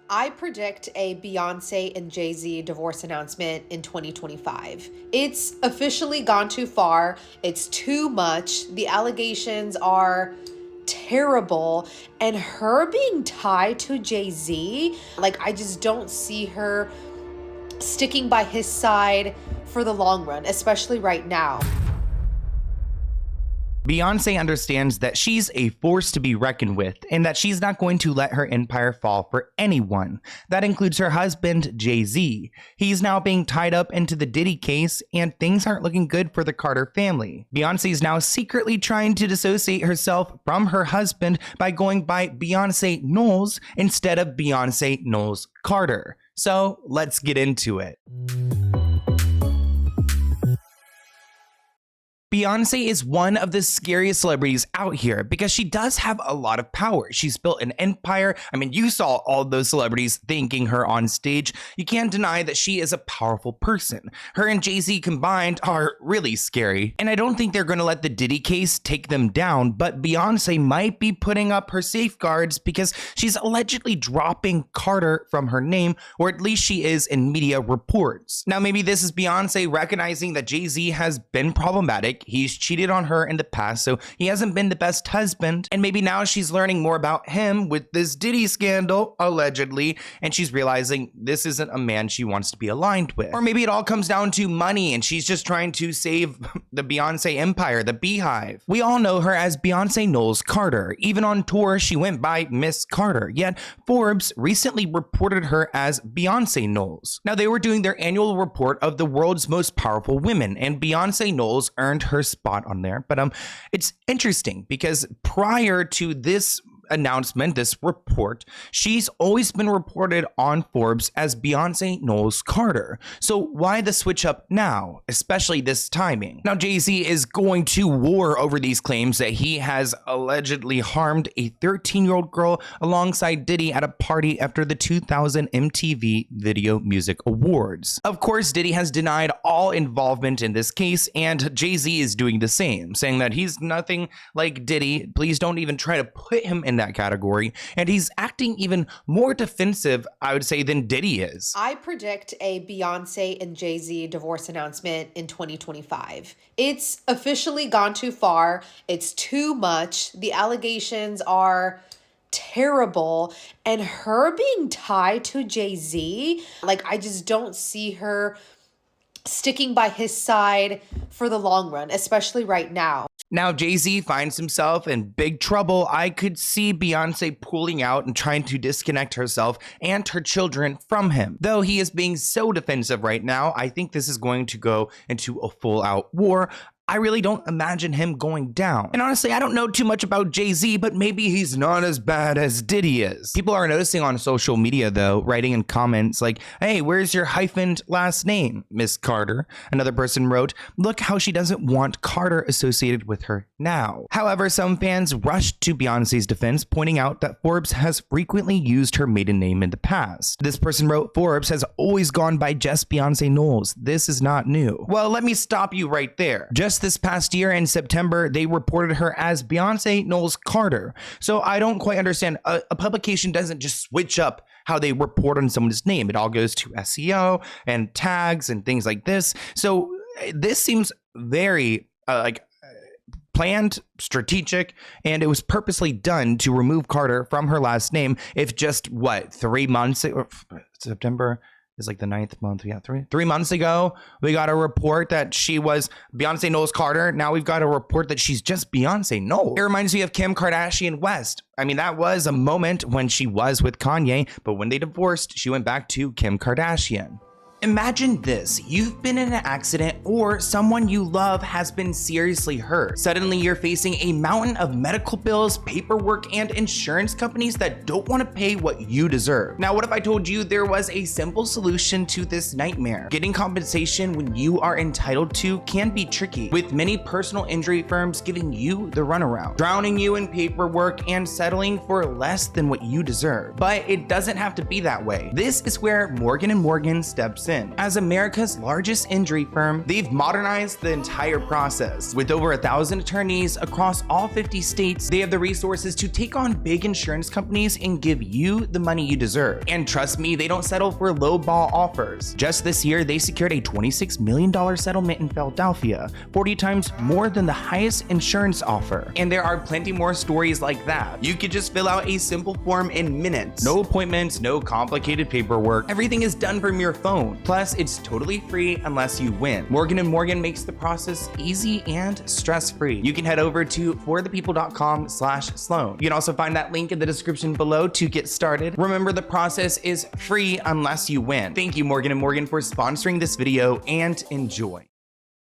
I predict a Beyonce and Jay-Z divorce announcement in 2025. It's officially gone too far. It's too much. The allegations are terrible. And her being tied to Jay-Z, like, I just don't see her sticking by his side for the long run, especially right now. Beyonce understands that she's a force to be reckoned with and that she's not going to let her empire fall for anyone. That includes her husband, Jay-Z. He's now being tied up into the Diddy case and things aren't looking good for the Carter family. Beyonce is now secretly trying to dissociate herself from her husband by going by Beyonce Knowles instead of Beyonce Knowles Carter. So let's get into it. Beyonce is one of the scariest celebrities out here because she does have a lot of power. She's built an empire. I mean, you saw all those celebrities thanking her on stage. You can't deny that she is a powerful person. Her and Jay-Z combined are really scary. And I don't think they're going to let the Diddy case take them down, but Beyonce might be putting up her safeguards because she's allegedly dropping Carter from her name, or at least she is in media reports. Now, maybe this is Beyonce recognizing that Jay-Z has been problematic. He's cheated on her in the past, so he hasn't been the best husband. And maybe now she's learning more about him with this Diddy scandal, allegedly, and she's realizing this isn't a man she wants to be aligned with. Or maybe it all comes down to money and she's just trying to save the Beyonce empire, the Beehive. We all know her as Beyonce Knowles Carter. Even on tour, she went by Miss Carter, yet Forbes recently reported her as Beyonce Knowles. Now, they were doing their annual report of the world's most powerful women, and Beyonce Knowles earned her spot on there. But it's interesting because prior to this announcement, this report, she's always been reported on Forbes as Beyonce Knowles Carter. So why the switch up now, especially this timing? Now, Jay-Z is going to war over these claims that he has allegedly harmed a 13-year-old girl alongside Diddy at a party after the 2000 MTV Video Music Awards. Of course, Diddy has denied all involvement in this case, and Jay-Z is doing the same, saying that he's nothing like Diddy. Please don't even try to put him in that category, and he's acting even more defensive, I would say, than Diddy is. I predict a Beyonce and Jay-Z divorce announcement in 2025. It's officially gone too far. It's too much. The allegations are terrible, and her being tied to Jay-Z, like, I just don't see her sticking by his side for the long run, especially right now. Now, Jay-Z finds himself in big trouble. I could see Beyonce pulling out and trying to disconnect herself and her children from him. Though he is being so defensive right now, I think this is going to go into a full-out war. I really don't imagine him going down. And honestly, I don't know too much about Jay-Z, but maybe he's not as bad as Diddy is. People are noticing on social media, though, writing in comments like, hey, where's your hyphened last name, Miss Carter? Another person wrote, look how she doesn't want Carter associated with her now. However, some fans rushed to Beyonce's defense, pointing out that Forbes has frequently used her maiden name in the past. This person wrote, Forbes has always gone by just Beyonce Knowles. This is not new. Well, let me stop you right there. Just this past year in September, they reported her as Beyonce Knowles Carter. So I don't quite understand. A publication doesn't just switch up how they report on someone's name. It all goes to SEO and tags and things like this. So this seems very planned, strategic, and it was purposely done to remove Carter from her last name. If just 3 months, September is like the 9th month. Yeah, three months ago, we got a report that she was Beyonce Knowles Carter. Now we've got a report that she's just Beyonce Knowles. It reminds me of Kim Kardashian West. I mean, that was a moment when she was with Kanye, but when they divorced, she went back to Kim Kardashian. Imagine this, you've been in an accident or someone you love has been seriously hurt. Suddenly you're facing a mountain of medical bills, paperwork, and insurance companies that don't want to pay what you deserve. Now, what if I told you there was a simple solution to this nightmare? Getting compensation when you are entitled to can be tricky, with many personal injury firms giving you the runaround, drowning you in paperwork and settling for less than what you deserve. But it doesn't have to be that way. This is where Morgan & Morgan steps in. in. As America's largest injury firm, they've modernized the entire process. With over 1,000 attorneys across all 50 states, they have the resources to take on big insurance companies and give you the money you deserve. And trust me, they don't settle for lowball offers. Just this year, they secured a $26 million settlement in Philadelphia, 40 times more than the highest insurance offer. And there are plenty more stories like that. You could just fill out a simple form in minutes. No appointments, no complicated paperwork. Everything is done from your phone. Plus, it's totally free unless you win. Morgan & Morgan makes the process easy and stress-free. You can head over to forthepeople.com/Sloan. You can also find that link in the description below to get started. Remember, the process is free unless you win. Thank you, Morgan & Morgan, for sponsoring this video, and enjoy.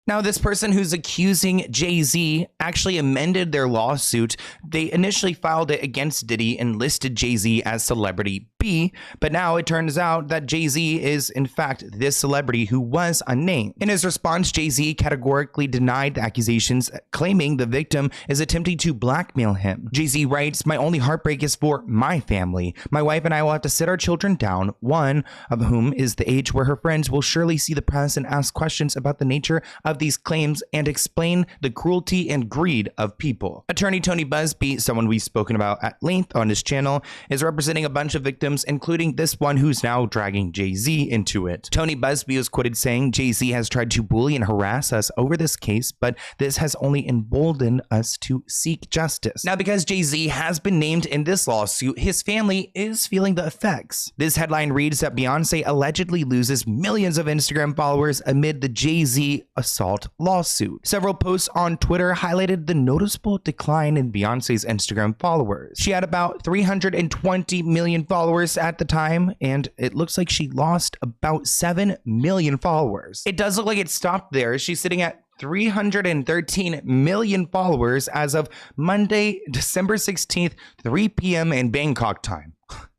Now, this person who's accusing Jay-Z actually amended their lawsuit. They initially filed it against Diddy and listed Jay-Z as celebrity B, but now it turns out that Jay-Z is in fact this celebrity who was unnamed. In his response, Jay-Z categorically denied the accusations, claiming the victim is attempting to blackmail him. Jay-Z writes, "My only heartbreak is for my family. My wife and I will have to sit our children down, one of whom is the age where her friends will surely see the press and ask questions about the nature of these claims and explain the cruelty and greed of people." Attorney Tony Busby, someone we've spoken about at length on his channel, is representing a bunch of victims, including this one who's now dragging Jay-Z into it. Tony Busby was quoted saying, "Jay-Z has tried to bully and harass us over this case, but this has only emboldened us to seek justice." Now, because Jay-Z has been named in this lawsuit, his family is feeling the effects. This headline reads that Beyonce allegedly loses millions of Instagram followers amid the Jay-Z assault lawsuit. Several posts on Twitter highlighted the noticeable decline in Beyonce's Instagram followers. She had about 320 million followers at the time, and it looks like she lost about 7 million followers. It does look like it stopped there. She's sitting at 313 million followers as of Monday, December 16th, 3 p.m. in Bangkok time.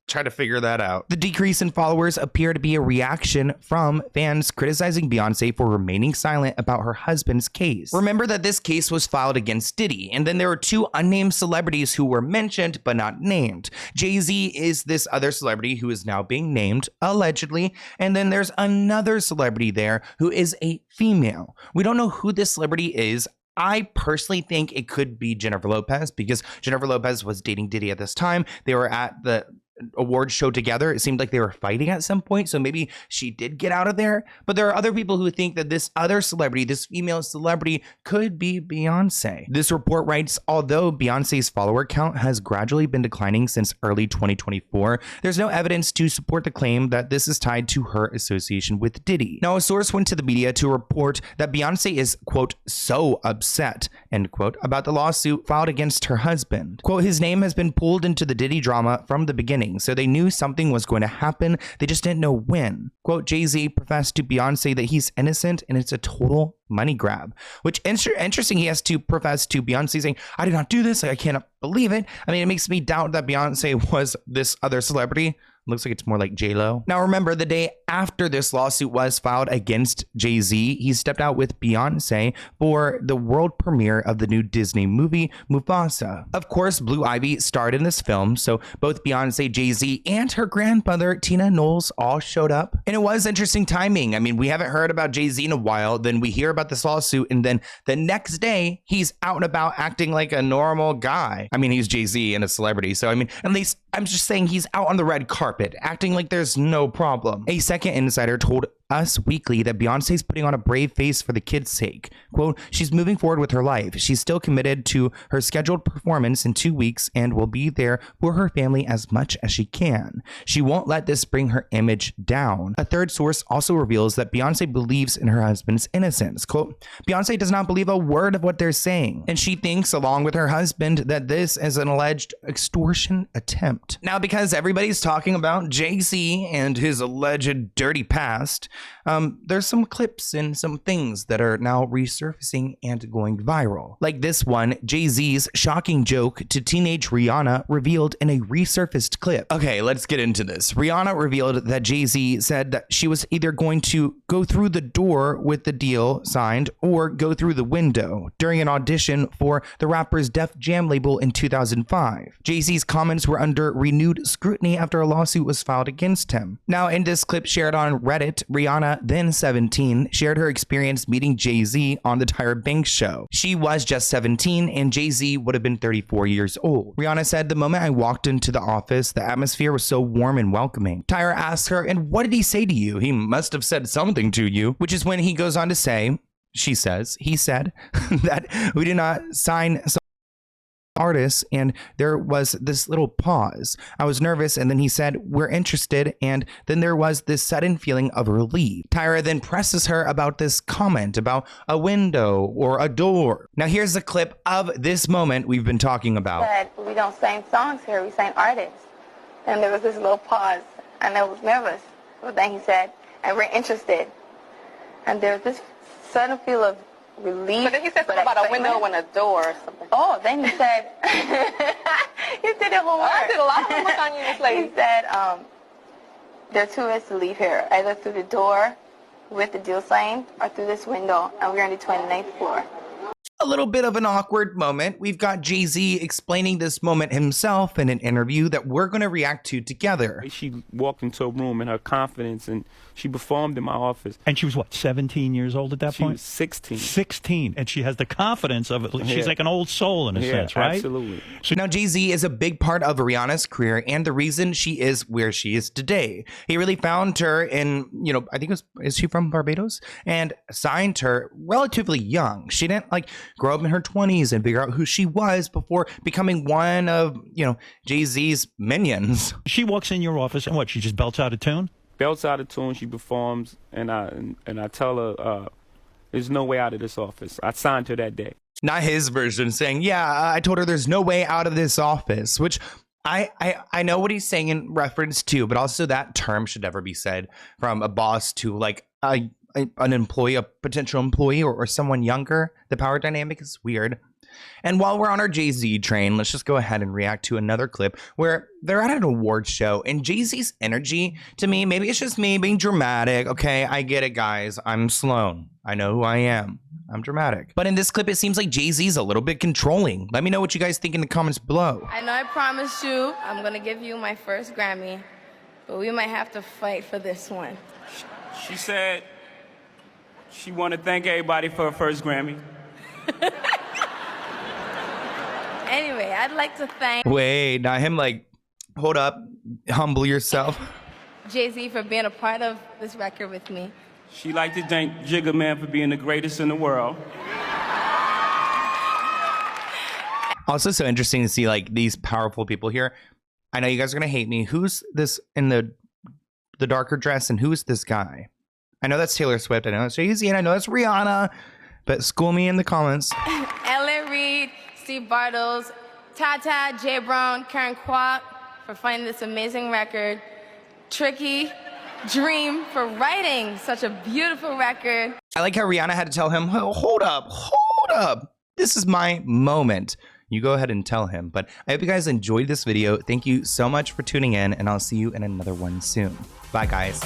Try to figure that out. The decrease in followers appear to be a reaction from fans criticizing Beyonce for remaining silent about her husband's case. Remember that this case was filed against Diddy, and then there were two unnamed celebrities who were mentioned but not named. Jay-Z is this other celebrity who is now being named, allegedly, and then there's another celebrity there who is a female. We don't know who this celebrity is. I personally think it could be Jennifer Lopez, because Jennifer Lopez was dating Diddy at this time. They were at the award show together. It seemed like they were fighting at some point, so maybe she did get out of there. But there are other people who think that this other celebrity, this female celebrity, could be Beyonce. This report writes, although Beyonce's follower count has gradually been declining since early 2024, there's no evidence to support the claim that this is tied to her association with Diddy. Now, a source went to the media to report that Beyonce is, quote, so upset, end quote, about the lawsuit filed against her husband. Quote, his name has been pulled into the Diddy drama from the beginning, so they knew something was going to happen. They just didn't know when. Quote, Jay-Z professed to Beyonce that he's innocent and it's a total money grab, which interesting. He has to profess to Beyonce saying, I did not do this. I cannot believe it. I mean, it makes me doubt that Beyonce was this other celebrity. Looks like it's more like J-Lo. Now, remember, the day after this lawsuit was filed against Jay-Z, he stepped out with Beyonce for the world premiere of the new Disney movie, Mufasa. Of course, Blue Ivy starred in this film, so both Beyonce, Jay-Z, and her grandmother, Tina Knowles, all showed up. And it was interesting timing. I mean, we haven't heard about Jay-Z in a while, then we hear about this lawsuit, and then the next day, he's out and about acting like a normal guy. I mean, he's Jay-Z and a celebrity, so I mean, at least I'm just saying he's out on the red carpet, acting like there's no problem. A second insider told Us Weekly that Beyonce's putting on a brave face for the kids' sake. Quote, she's moving forward with her life. She's still committed to her scheduled performance in 2 weeks and will be there for her family as much as she can. She won't let this bring her image down. A third source also reveals that Beyonce believes in her husband's innocence. Quote, Beyonce does not believe a word of what they're saying, and she thinks, along with her husband, that this is an alleged extortion attempt. Now, because everybody's talking about Jay-Z and his alleged dirty past, there's some clips and some things that are now resurfacing and going viral. Like this one, Jay-Z's shocking joke to teenage Rihanna revealed in a resurfaced clip. Okay, let's get into this. Rihanna revealed that Jay-Z said that she was either going to go through the door with the deal signed or go through the window during an audition for the rapper's Def Jam label in 2005. Jay-Z's comments were under renewed scrutiny after a lawsuit was filed against him. Now, in this clip shared on Reddit, Rihanna Rihanna, then 17, shared her experience meeting Jay-Z on the Tyra Banks show. She was just 17 and Jay-Z would have been 34 years old. Rihanna said, "The moment I walked into the office, the atmosphere was so warm and welcoming." Tyra asked her, "And what did he say to you?" "He must have said something to you," which is when he goes on to say, he said that we did not sign artists, and there was this little pause. I was nervous, and then he said, "We're interested," and then there was this sudden feeling of relief. Tyra then presses her about this comment about a window or a door. Now here's a clip of this moment we've been talking about. Said, "We don't sing songs here, we sing artists." And there was this little pause, and I was nervous. But then he said, "And we're interested." And there was this sudden feel of relief. But then he said something about a window and a door or something. Oh, then he said, you did it homework. I did a lot of homework on you, Miss Lady. He said, there are two ways to leave here, either through the door with the deal signed or through this window, and we're on the 29th floor. A little bit of an awkward moment. We've got Jay-Z explaining this moment himself in an interview that we're going to react to together. She walked into a room in her confidence and she performed in my office. And she was what, 17 years old at that point? She was 16. 16. And she has the confidence of it. She's like an old soul in a sense, right? Absolutely. So now Jay-Z is a big part of Rihanna's career and the reason she is where she is today. He really found her in, I think is she from Barbados? And signed her relatively young. She didn't grow up in her 20s and figure out who she was before becoming one of, Jay-Z's minions. She walks in your office and what, she just belts out a tune? Belts out of tune, she performs, and I tell her, there's no way out of this office. I signed her that day. Not his version saying, yeah, I told her there's no way out of this office, which I know what he's saying in reference to, but also that term should never be said from a boss to an employee, a potential employee, or someone younger. The power dynamic is weird. And while we're on our Jay-Z train, let's just go ahead and react to another clip where they're at an awards show and Jay-Z's energy, to me, maybe it's just me being dramatic. Okay, I get it, guys. I'm Sloan. I know who I am. I'm dramatic. But in this clip, it seems like Jay-Z's a little bit controlling. Let me know what you guys think in the comments below. I know I promised you I'm going to give you my first Grammy, but we might have to fight for this one. She said she wanted to thank everybody for her first Grammy. Anyway, I'd like to thank Wait, not him hold up, humble yourself. Jay-Z for being a part of this record with me. She liked to thank Jigga Man for being the greatest in the world. Also so interesting to see these powerful people here. I know you guys are gonna hate me. Who's this in the darker dress and who's this guy? I know that's Taylor Swift, I know that's Jay-Z, and I know that's Rihanna, but school me in the comments. Ellen Reed, Steve Bartles, Tata, Jay Brown, Karen Kwok for finding this amazing record. Tricky, Dream for writing such a beautiful record. I like how Rihanna had to tell him, oh, hold up. This is my moment. You go ahead and tell him. But I hope you guys enjoyed this video. Thank you so much for tuning in, and I'll see you in another one soon. Bye, guys.